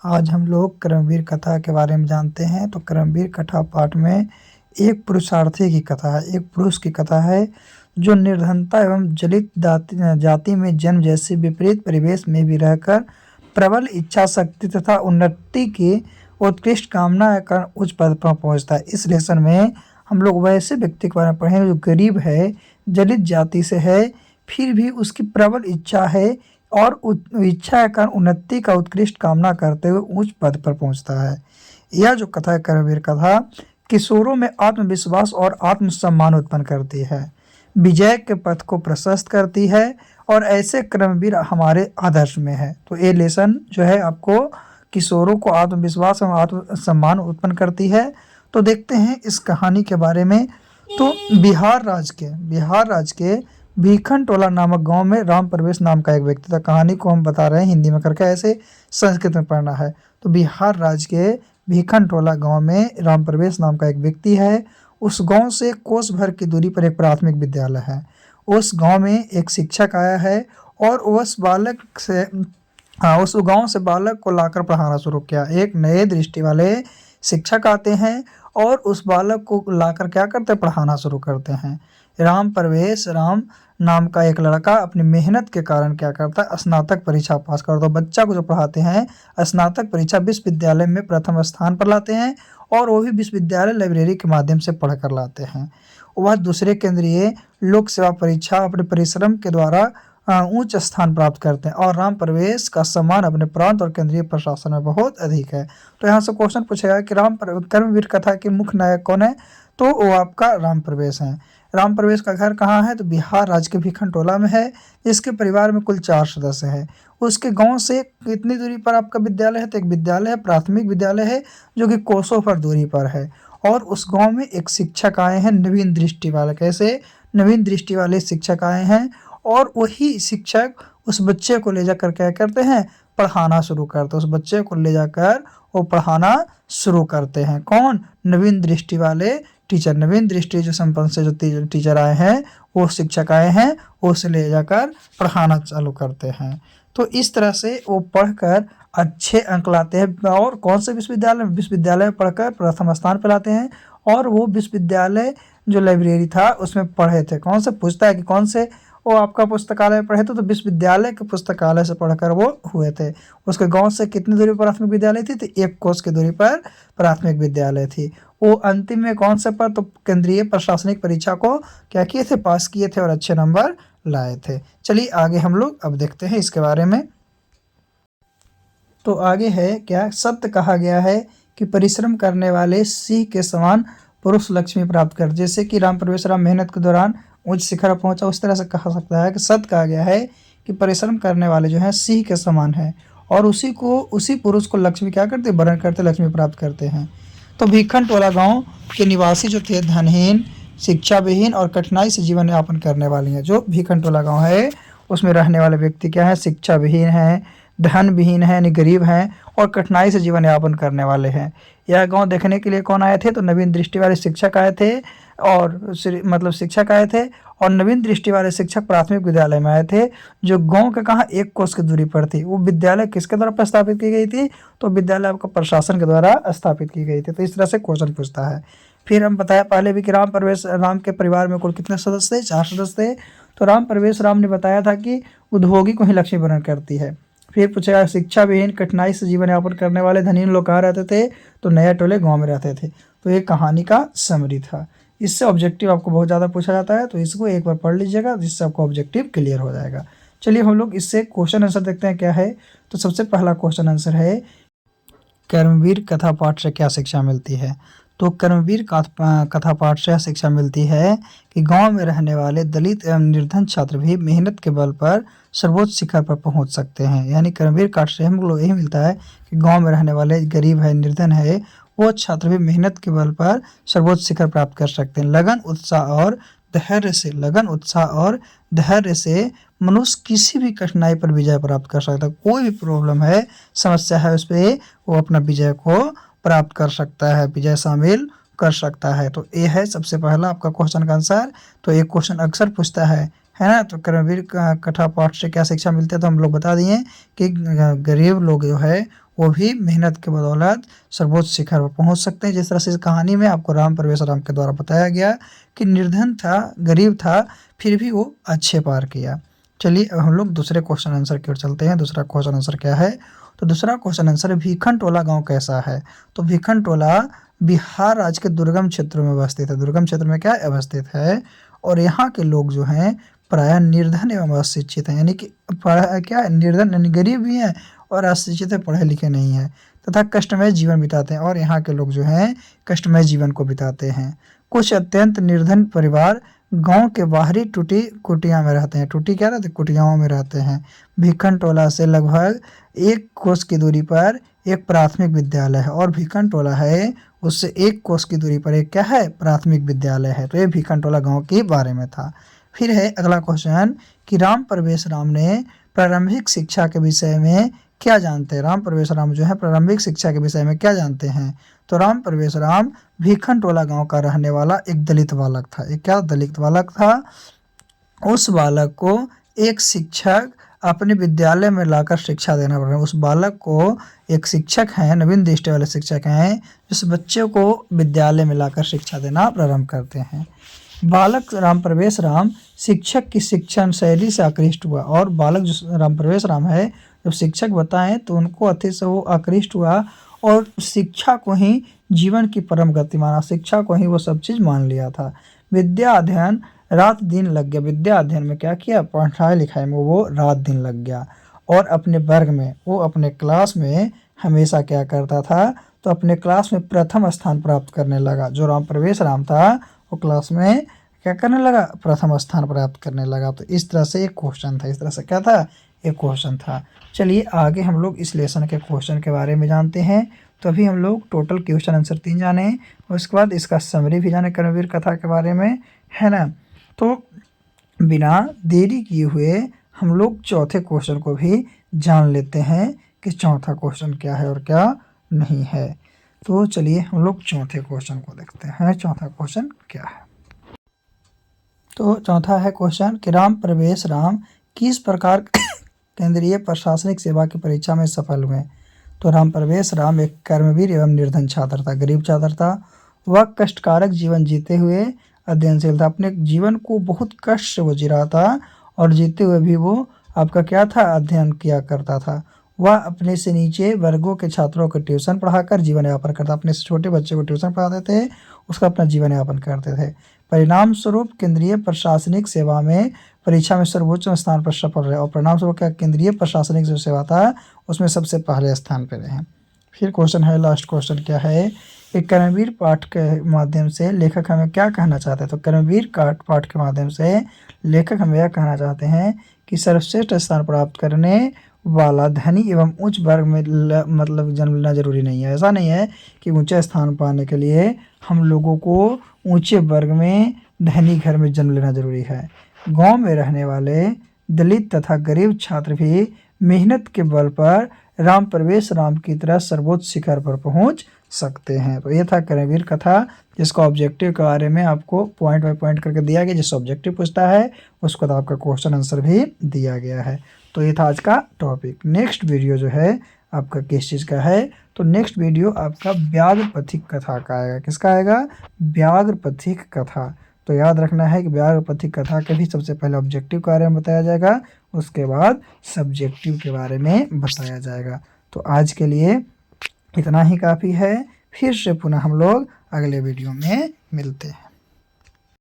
आज हम लोग कर्मवीर कथा के बारे में जानते हैं। तो कर्मवीर कथा पाठ में एक पुरुषार्थी की कथा है, एक पुरुष की कथा है जो निर्धनता एवं दलित जाति में जन्म जैसे विपरीत परिवेश में भी रहकर प्रबल इच्छा शक्ति तथा उन्नति की उत्कृष्ट कामना के कारण उच्च पद पर पहुंचता है। इस लेसन में हम लोग वैसे व्यक्ति के बारे में पढ़ेंगे जो गरीब है, दलित जाति से है, फिर भी उसकी प्रबल इच्छा है और इच्छा के कारण उन्नति का उत्कृष्ट कामना करते हुए उच्च पद पर पहुंचता है। यह जो कथा है कर्मवीर कथा किशोरों में आत्मविश्वास और आत्मसम्मान उत्पन्न करती है, विजय के पथ को प्रशस्त करती है और ऐसे कर्मवीर हमारे आदर्श में है। तो ये लेसन जो है आपको किशोरों को आत्मविश्वास और आत्मसम्मान उत्पन्न करती है। तो देखते हैं इस कहानी के बारे में। तो बिहार राज्य के भीखन टोला नामक गांव में राम प्रवेश नाम का एक व्यक्ति था। कहानी को हम बता रहे हैं हिंदी में करके, ऐसे संस्कृत में पढ़ना है। तो बिहार राज्य के भीखन टोला गांव में राम प्रवेश नाम का एक व्यक्ति है। उस गांव से कोस भर की दूरी पर एक प्राथमिक विद्यालय है। उस गांव में एक शिक्षक आया है और उस गांव से बालक को लाकर पढ़ाना शुरू किया। एक नए दृष्टि वाले शिक्षक आते हैं और उस बालक को लाकर क्या करते हैं, पढ़ाना शुरू करते हैं। राम नाम का एक लड़का अपनी मेहनत के कारण क्या करता है, स्नातक परीक्षा पास करता है। बच्चा को जो पढ़ाते हैं स्नातक परीक्षा विश्वविद्यालय में प्रथम स्थान पर लाते हैं और वो भी विश्वविद्यालय लाइब्रेरी के माध्यम से पढ़ कर लाते हैं। वह दूसरे केंद्रीय लोक सेवा परीक्षा अपने परिश्रम के द्वारा उच्च स्थान प्राप्त करते हैं और राम प्रवेश का सम्मान अपने प्रांत और केंद्रीय प्रशासन में बहुत अधिक है। तो यहाँ से क्वेश्चन पूछेगा कि कर्मवीर कथा के मुख्य नायक कौन है, तो वो आपका राम प्रवेश है। राम प्रवेश का घर कहाँ है, तो बिहार राज्य के भीखन टोला में है। इसके परिवार में कुल 4 सदस्य हैं। उसके गांव से कितनी दूरी पर आपका विद्यालय है, तो एक विद्यालय है, प्राथमिक विद्यालय है जो कि कोसों पर दूरी पर है। और उस गांव में एक शिक्षक आए हैं नवीन दृष्टि वाले। कैसे नवीन दृष्टि वाले शिक्षक आए हैं और वही शिक्षक उस बच्चे को ले जाकर क्या करते हैं, पढ़ाना शुरू करते हैं। उस बच्चे को ले जाकर वो पढ़ाना शुरू करते हैं। कौन, नवीन दृष्टि वाले टीचर। नवीन दृष्टि जो संपन्न से जो टीचर आए हैं, वो शिक्षक आए हैं, वो उसे ले जाकर पढ़ाना चालू करते हैं। तो इस तरह से वो पढ़कर अच्छे अंक लाते हैं और कौन से विश्वविद्यालय में पढ़कर प्रथम स्थान पर लाते हैं। और वो विश्वविद्यालय जो लाइब्रेरी था उसमें पढ़े थे। कौन से पूछता है कि कौन से वो आपका पुस्तकालय पढ़े थे, तो विश्वविद्यालय के पुस्तकालय से पढ़कर वो हुए थे। उसके गांव से कितनी दूरी पर प्राथमिक विद्यालय थी, तो 1 कोस की दूरी पर प्राथमिक विद्यालय थी। वो अंतिम में कौन से पर, तो केंद्रीय प्रशासनिक परीक्षा को क्या किए थे, पास किए थे और अच्छे नंबर लाए थे। चलिए आगे हम लोग अब देखते हैं इसके बारे में। तो आगे है क्या, सत्य कहा गया है कि परिश्रम करने वाले सिंह के समान पुरुष लक्ष्मी प्राप्त कर। जैसे कि राम प्रवेश राम मेहनत के दौरान उच्च शिखर पहुंचा, उस तरह से कहा सकता है कि सत्य कहा गया है कि परिश्रम करने वाले जो है सिंह के समान है और उसी पुरुष को लक्ष्मी क्या करते, वरण करते, लक्ष्मी प्राप्त करते हैं। तो भीखन टोला गांव के निवासी जो थे धनहीन, शिक्षा विहीन और कठिनाई से जीवन यापन करने वाले हैं। जो भीखन टोला गाँव है उसमें रहने वाले व्यक्ति क्या है, शिक्षा विहीन है, धन विहीन है, यानी गरीब हैं और कठिनाई से जीवन यापन करने वाले हैं। यह गांव देखने के लिए कौन आए थे, तो नवीन दृष्टि वाले शिक्षक आए थे और शिक्षक आए थे और नवीन दृष्टि वाले शिक्षक प्राथमिक विद्यालय में आए थे जो गांव के कहाँ 1 कोस की दूरी पर थी। वो विद्यालय किसके द्वारा प्रस्तावित की गई थी, तो विद्यालय आपका प्रशासन के द्वारा स्थापित की गई थी। तो इस तरह से क्वेश्चन पूछता है। फिर हम बताया पहले भी कि राम के परिवार में कुल कितने सदस्य थे, 4 सदस्य थे। तो राम ने बताया था कि उद्योगी को ही लक्ष्मी वरण करती है। फिर पूछेगा शिक्षा विहीन कठिनाई से जीवन यापन करने वाले धनीन लोग कहाँ रहते थे, तो नया टोले गांव में रहते थे। तो ये कहानी का समरी था। इससे ऑब्जेक्टिव आपको बहुत ज़्यादा पूछा जाता है, तो इसको एक बार पढ़ लीजिएगा जिससे आपको ऑब्जेक्टिव क्लियर हो जाएगा। चलिए हम लोग इससे क्वेश्चन आंसर देखते हैं क्या है। तो सबसे पहला क्वेश्चन आंसर है, कर्मवीर कथा पाठ से क्या शिक्षा मिलती है। तो कर्मवीर कथा पाठ से शिक्षा मिलती है कि गांव में रहने वाले दलित एवं निर्धन छात्र भी मेहनत के बल पर सर्वोच्च शिखर पर पहुंच सकते हैं। यानी कर्मवीर काठ से हम लोग यही मिलता है कि गांव में रहने वाले गरीब है, निर्धन है, वो छात्र भी मेहनत के बल पर सर्वोच्च शिखर प्राप्त कर सकते हैं। लगन उत्साह और धैर्य से मनुष्य किसी भी कठिनाई पर विजय प्राप्त कर सकता है। कोई भी प्रॉब्लम है, समस्या है, उस पर वो अपना विजय को प्राप्त कर सकता है, विजय शामिल कर सकता है। तो ये है सबसे पहला आपका क्वेश्चन का आंसर। तो एक क्वेश्चन अक्सर पूछता है ना। तो कर्मवीर कथा पाठ से क्या शिक्षा मिलती है, तो हम लोग बता दिए कि गरीब लोग जो है वो भी मेहनत के बदौलत सर्वोच्च शिखर पर पहुंच सकते हैं। जिस तरह से इस कहानी में आपको राम परवेश राम के द्वारा बताया गया कि निर्धन था, गरीब था, फिर भी वो अच्छे पार किया। चलिए अब हम लोग दूसरे क्वेश्चन आंसर की ओर चलते हैं। दूसरा क्वेश्चन आंसर क्या है? तो दूसरा क्वेश्चन आंसर है भीखन टोला गांव कैसा है? तो भीखन टोला बिहार राज्य के दुर्गम क्षेत्रों में अवस्थित है। दुर्गम क्षेत्र में क्या अवस्थित है? और यहाँ के लोग जो हैं प्रायः निर्धन एवं अशिक्षित हैं, यानी कि क्या है, निर्धन यानी गरीब भी हैं और अशिक्षित है, पढ़े लिखे नहीं हैं, तथा कष्टमय जीवन बिताते हैं। और यहाँ के लोग जो हैं कष्टमय जीवन को बिताते हैं। कुछ अत्यंत निर्धन परिवार गांव के बाहरी टूटी कुटिया में रहते हैं। टूटी क्या रहते? कुटियाओं में रहते हैं। भीखन टोला से लगभग 1 कोस की दूरी पर एक प्राथमिक विद्यालय है। और भीखन टोला है उससे 1 कोस की दूरी पर एक क्या है? प्राथमिक विद्यालय है। तो ये भीखन टोला गाँव के बारे में था। फिर है अगला क्वेश्चन कि राम परवेश राम ने प्रारंभिक शिक्षा के विषय में क्या जानते हैं? राम परवेश राम जो है प्रारंभिक शिक्षा के विषय में क्या जानते हैं? तो राम परवेश राम भीखन टोला गांव का रहने वाला एक दलित बालक था। एक क्या दलित बालक था? उस बालक को एक शिक्षक अपने विद्यालय में लाकर शिक्षा देना पड़ रहा है। उस बालक को एक शिक्षक हैं, नवीन दृष्टि वाले शिक्षक हैं, जिस बच्चे को विद्यालय में लाकर शिक्षा देना प्रारंभ करते हैं। बालक राम परवेश राम शिक्षक की शिक्षण शैली से आकृष्ट हुआ। और बालक जो राम परवेश राम है, जब शिक्षक बताएं तो उनको अति से वो आकृष्ट हुआ और शिक्षा को ही जीवन की परम गति माना, शिक्षा को ही वो सब चीज़ मान लिया था। विद्या अध्ययन रात दिन लग गया। विद्या अध्ययन में क्या किया? पढ़ाई लिखाई में वो रात दिन लग गया। और अपने वर्ग में, वो अपने क्लास में हमेशा क्या करता था? तो अपने क्लास में प्रथम स्थान प्राप्त करने लगा। जो राम परवेश राम था वो क्लास में क्या करने लगा? प्रथम स्थान प्राप्त करने लगा। तो इस तरह से एक क्वेश्चन था। इस तरह से क्या था? एक क्वेश्चन था। चलिए आगे हम लोग इस लेसन के क्वेश्चन के बारे में जानते हैं। तो अभी हम लोग टोटल क्वेश्चन आंसर 3 जाने और उसके बाद इसका समरी भी जाने कर्मवीर कथा के बारे में, है ना। तो बिना देरी किए हुए हम लोग चौथे क्वेश्चन को भी जान लेते हैं कि चौथा क्वेश्चन क्या है और क्या नहीं है। तो चलिए हम लोग चौथे क्वेश्चन को देखते हैं। चौथा क्वेश्चन क्या है? तो चौथा है क्वेश्चन कि राम परवेश राम किस प्रकार केंद्रीय प्रशासनिक सेवा की परीक्षा में सफल हुए? तो राम परवेश राम एक कर्मवीर एवं निर्धन छात्र था, गरीब छात्र था। वह कष्टकारक जीवन जीते हुए अध्ययनशील था। अपने जीवन को बहुत कष्ट से वो जी रहा था और जीते हुए भी वो आपका क्या था? अध्ययन किया करता था। वह अपने से नीचे वर्गों के छात्रों को ट्यूशन पढ़ाकर जीवन यापन करता। अपने से छोटे बच्चे को ट्यूशन पढ़ाते थे, उसका अपना जीवन यापन करते थे। परिणाम स्वरूप केंद्रीय प्रशासनिक सेवा में परीक्षा में सर्वोच्च स्थान पर सफल रहे। और परिणाम स्वरूप क्या? केंद्रीय प्रशासनिक जो सेवा था उसमें सबसे पहले स्थान पर रहे। फिर क्वेश्चन है, लास्ट क्वेश्चन क्या है? एक कर्मवीर पाठ के माध्यम से लेखक हमें क्या कहना चाहते हैं? तो कर्मवीर पाठ के माध्यम से लेखक हमें यह कहना चाहते हैं कि सर्वश्रेष्ठ स्थान प्राप्त करने वाला धनी एवं उच्च वर्ग में मतलब जन्म लेना जरूरी नहीं है। ऐसा नहीं है कि ऊंचा स्थान पाने के लिए हम लोगों को ऊंचे वर्ग में धनी घर में जन्म लेना जरूरी है। गांव में रहने वाले दलित तथा गरीब छात्र भी मेहनत के बल पर राम परवेश राम की तरह सर्वोच्च शिखर पर पहुंच सकते हैं। तो ये था कर्मवीर कथा, जिसका ऑब्जेक्टिव के बारे में आपको पॉइंट बाय पॉइंट करके दिया गया। जिस ऑब्जेक्टिव पूछता है उसको तो आपका क्वेश्चन आंसर भी दिया गया है। तो ये था आज का टॉपिक। नेक्स्ट वीडियो जो है आपका किस चीज़ का है? तो नेक्स्ट वीडियो आपका व्याघ्रपथिक कथा का आएगा। किसका आएगा? व्याघ्रपथिक कथा। तो याद रखना है कि व्याघ्रपथिक कथा के भी सबसे पहले ऑब्जेक्टिव के बारे में बताया जाएगा, उसके बाद सब्जेक्टिव के बारे में बताया जाएगा। तो आज के लिए इतना ही काफ़ी है। फिर से पुनः हम लोग अगले वीडियो में मिलते हैं।